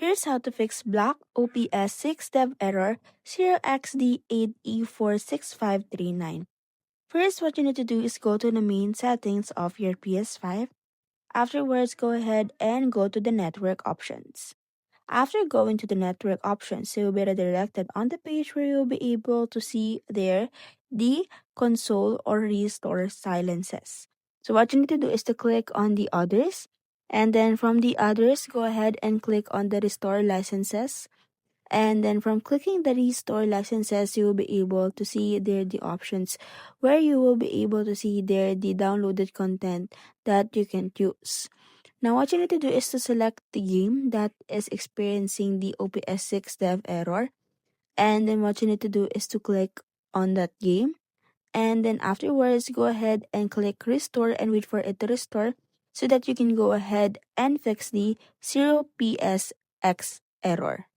Here's how to fix block OPS 6 dev error 0xD8E46539. First, what you need to do is go to the main settings of your PS5. Afterwards, go ahead and go to the network options. After going to the network options, you will be redirected on the page where you'll be able to see there the console or restore silences. So what you need to do is to click on the others, and then from the others, go ahead and click on the restore licenses. And then from clicking the restore licenses, you will be able to see there the options where you will be able to see there the downloaded content that you can use. Now, what you need to do is to select the game that is experiencing the OPS 6 dev error. And then what you need to do is to click on that game. And then afterwards, go ahead and click restore and wait for it to restore so that you can go ahead and fix the 0PSX error.